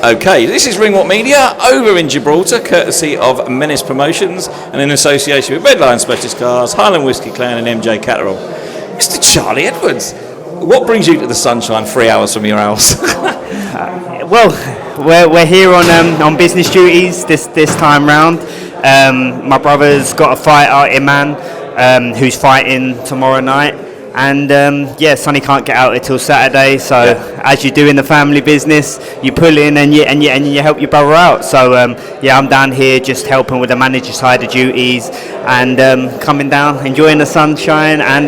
Okay, this is Ringwalk Media over in Gibraltar, courtesy of Menace Promotions and in association with Red Lion Specialist Cars, Highland Whiskey Clan and MJ Catterall. Mr. Charlie Edwards, what brings you to the sunshine 3 hours from your house? Well, we're here on business duties this time round. My brother's got a fight out in Man, who's fighting tomorrow night. And Sonny can't get out until Saturday. So as you do in the family business, you pull in and you help your brother out. So I'm down here just helping with the manager side of duties and coming down, enjoying the sunshine, and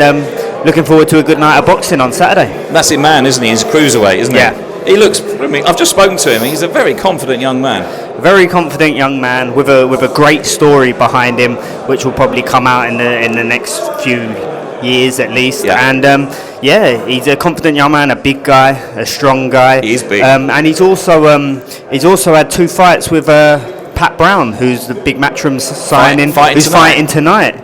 looking forward to a good night of boxing on Saturday. That's it, Man, isn't he? He's a cruiserweight, isn't he? Yeah. He looks. I mean, I've just spoken to him. He's a very confident young man. Very confident young man with a great story behind him, which will probably come out in the next few years at least. And he's a confident young man, a big guy, a strong guy. He is big. And he's also had 2 fights with Pat Brown, who's the big Matchroom signing, who's fighting tonight.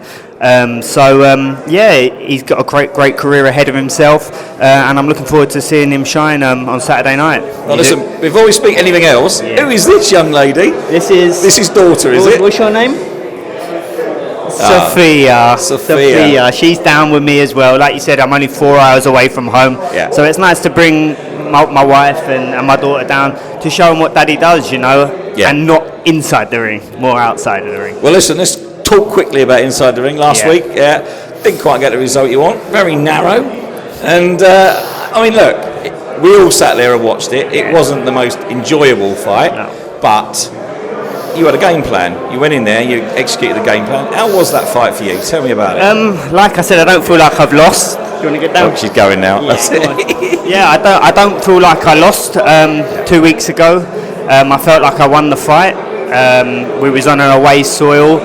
He's got a great career ahead of himself, and I'm looking forward to seeing him shine on Saturday night. Well, listen, before we speak anything else, who is this young lady? This is his daughter, is it? What's your name? Sophia. She's down with me as well. Like you said, I'm only 4 hours away from home. Yeah. So it's nice to bring my wife and my daughter down to show them what Daddy does, and not inside the ring, more outside of the ring. Well, listen, let's talk quickly about inside the ring. Last week, didn't quite get the result you want. Very narrow. And, look, we all sat there and watched it. It wasn't the most enjoyable fight, but you had a game plan. You went in there, you executed the game plan. How was that fight for you? Tell me about it. Like I said, I don't feel like I've lost. Do you want to get down? Oh, she's going now. That's it. I don't feel like I lost 2 weeks ago. I felt like I won the fight. We was on an away soil.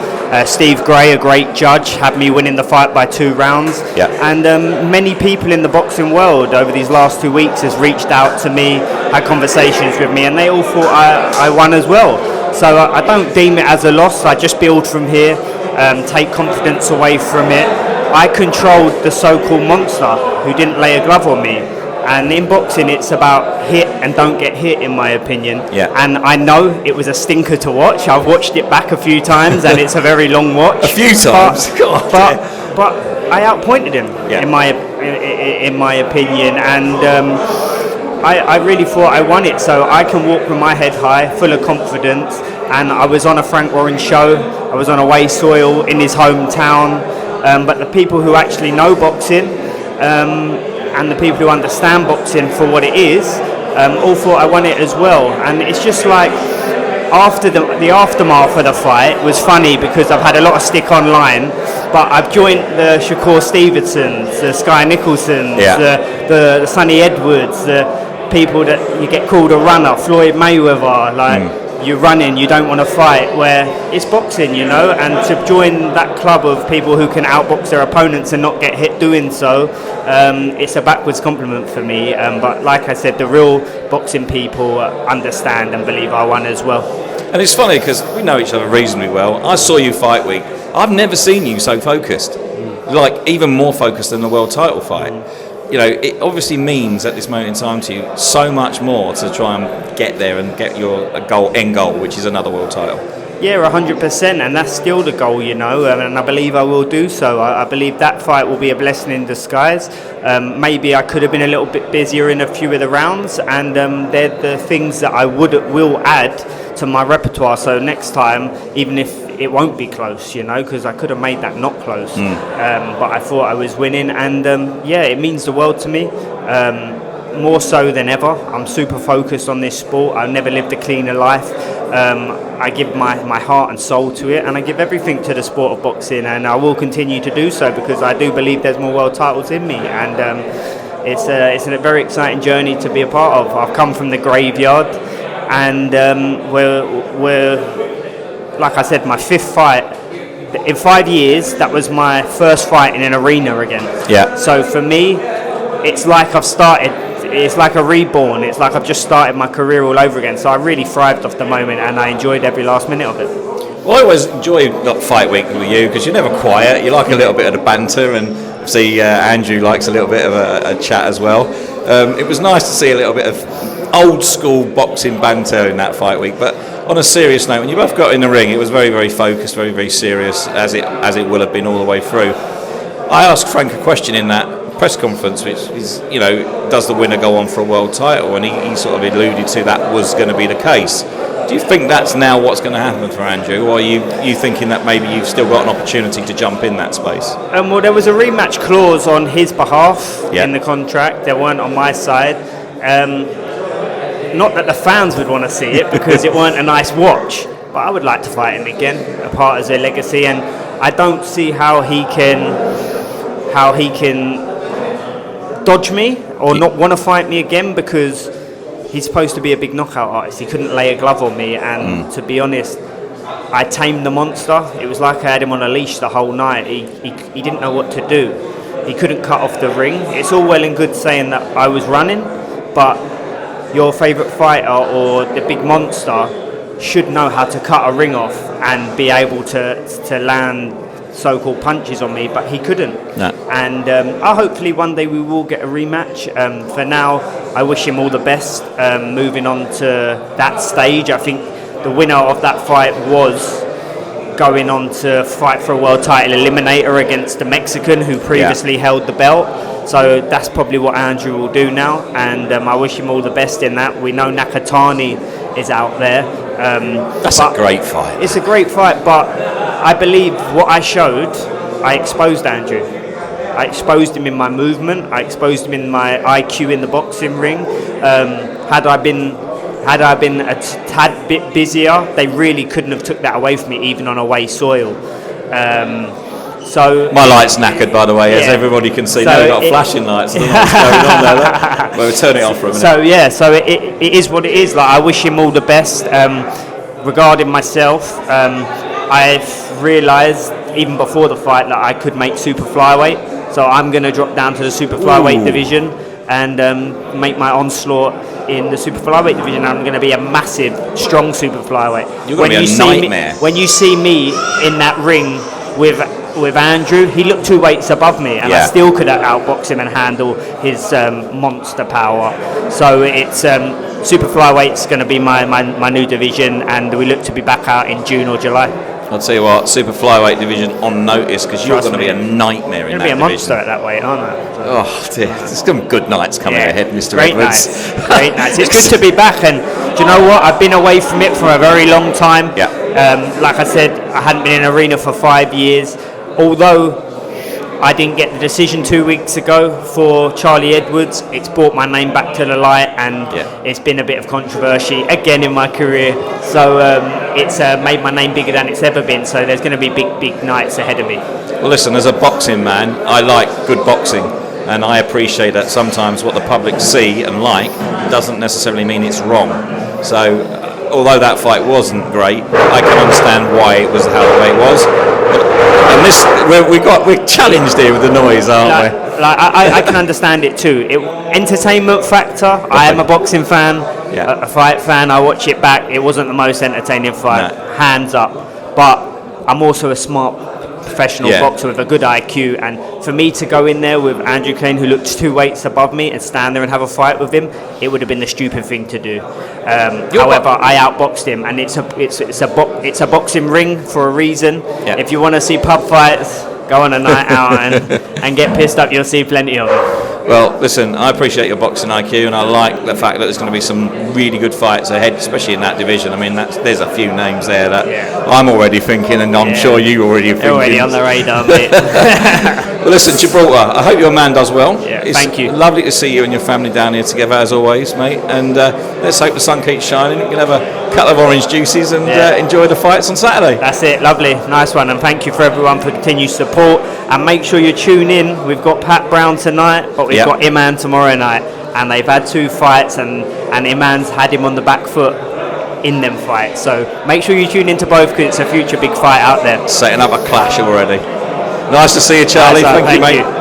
Steve Gray, a great judge, had me winning the fight by 2 rounds. Yeah. And many people in the boxing world over these last 2 weeks has reached out to me, had conversations with me, and they all thought I won as well. So I don't deem it as a loss. I just build from here, take confidence away from it. I controlled the so-called monster who didn't lay a glove on me. And in boxing, it's about hit and don't get hit, in my opinion. Yeah. And I know it was a stinker to watch. I've watched it back a few times, and it's a very long watch. A few times. But I outpointed him, in my opinion, and I really thought I won it. So I can walk with my head high, full of confidence. And I was on a Frank Warren show. I was on away soil in his hometown. But the people who actually know boxing, and the people who understand boxing for what it is, all thought I won it as well. And it's just like, after the aftermath of the fight was funny because I've had a lot of stick online, but I've joined the Shakur Stevensons, the Sky Nicholsons, the Sonny Edwards, the people that you get called a runner, Floyd Mayweather, you're running, you don't want to fight, where it's boxing, and to join that club of people who can outbox their opponents and not get hit doing so, it's a backwards compliment for me. But like I said, the real boxing people understand and believe I won as well. And it's funny because we know each other reasonably well. I saw you fight week. I've never seen you so focused, like even more focused than the world title fight. It obviously means at this moment in time to you so much more to try and get there and get your end goal, which is another world title. Yeah, 100%, and that's still the goal, and I believe I will do so. I believe that fight will be a blessing in disguise. Maybe I could have been a little bit busier in a few of the rounds, and they're the things that I will add to my repertoire. So next time, even if it won't be close, because I could have made that not close. But I thought I was winning, and it means the world to me. More so than ever. I'm super focused on this sport. I've never lived a cleaner life. I give my heart and soul to it, and I give everything to the sport of boxing, and I will continue to do so because I do believe there's more world titles in me, and it's a very exciting journey to be a part of. I've come from the graveyard, and we're like I said, my 5th fight. In 5 years, that was my first fight in an arena again. Yeah. So for me, it's like I've started. It's like a reborn. It's like I've just started my career all over again. So I really thrived off the moment, and I enjoyed every last minute of it. Well, I always enjoy fight week with you because you're never quiet. You like a little bit of the banter, and obviously Andrew likes a little bit of a chat as well. It was nice to see a little bit of old school boxing banter in that fight week. But on a serious note, when you both got in the ring, it was very, very focused, very, very serious, as it will have been all the way through. I asked Frank a question in that press conference, which is, does the winner go on for a world title? And he sort of alluded to that was going to be the case. Do you think that's now what's going to happen for Andrew, or are you thinking that maybe you've still got an opportunity to jump in that space? Well, there was a rematch clause on his behalf in the contract. There weren't on my side. Not that the fans would want to see it because it weren't a nice watch, but I would like to fight him again, a part of their legacy, and I don't see how he can dodge me or not want to fight me again, because he's supposed to be a big knockout artist. He couldn't lay a glove on me, and to be honest, I tamed the monster. It was like I had him on a leash the whole night. He didn't know what to do. He couldn't cut off the ring. It's all well and good saying that I was running, but your favourite fighter or the big monster should know how to cut a ring off and be able to land so-called punches on me, but he couldn't. No. And hopefully one day we will get a rematch. For now, I wish him all the best moving on to that stage. I think the winner of that fight was going on to fight for a world title eliminator against the Mexican who previously held the belt. So that's probably what Andrew will do now, and I wish him all the best in that. We know Nakatani is out there. That's a great fight. It's a great fight, but I believe what I showed, I exposed Andrew. I exposed him in my movement. I exposed him in my IQ in the boxing ring. Had I been a tad bit busier, they really couldn't have took that away from me, even on away soil. So my light's knackered, by the way, as everybody can see. So now we've got flashing lights. I don't know what's going on there. We'll turn it off for a minute. So it is what it is. Like, I wish him all the best. Regarding myself, I've realised even before the fight that I could make super flyweight. So I'm going to drop down to the super flyweight division and make my onslaught in the super flyweight division. I'm going to be a massive, strong super flyweight. You're going to be a nightmare. When you see me in that ring with Andrew, he looked 2 weights above me, and I still could outbox him and handle his monster power. So it's super flyweight's going to be my new division, and we look to be back out in June or July. I'll tell you what, super flyweight division on notice, because you're going to be a nightmare in that division. You're going to be a monster at that weight, aren't I? So. Oh dear, there's some good nights coming ahead, Mr. Great Edwards. Nights. Great nights. It's good to be back, and do you know what? I've been away from it for a very long time. Yeah. Like I said, I hadn't been in an arena for 5 years. Although I didn't get the decision 2 weeks ago for Charlie Edwards, it's brought my name back to the light, and it's been a bit of controversy again in my career. So it's made my name bigger than it's ever been. So there's going to be big nights ahead of me. Well, listen, as a boxing man, I like good boxing, and I appreciate that sometimes what the public see and like doesn't necessarily mean it's wrong. So although that fight wasn't great, I can understand why it was how the way it was. And this, we're challenged here with the noise, aren't we? I can understand it too. Entertainment factor. I am a boxing fan, a fight fan. I watch it back. It wasn't the most entertaining fight, hands up. But I'm also a smart professional boxer with a good IQ, and for me to go in there with Andrew Cain, who looked 2 weights above me, and stand there and have a fight with him, it would have been the stupid thing to do. However, I outboxed him, and it's a boxing ring for a reason. If you want to see pub fights, go on a night out and get pissed up. You'll see plenty of it. Well, listen, I appreciate your boxing IQ, and I like the fact that there's going to be some really good fights ahead, especially in that division. I mean, there's a few names there that I'm already thinking, and I'm sure you already are thinking. Already on the radar, mate. Well, listen, Gibraltar, I hope your man does well. It's thank you. Lovely to see you and your family down here together, as always, mate. And let's hope the sun keeps shining. We can have a couple of orange juices and enjoy the fights on Saturday. That's it, lovely, nice one, and thank you for everyone for continued support. And make sure you tune in. We've got Pat Brown tonight, but we've got Iman tomorrow night, and they've had 2 fights, and Iman's had him on the back foot in them fights. So make sure you tune into both, because it's a future big fight out there. Setting up a clash already. Nice to see you, Charlie. Thank you, mate.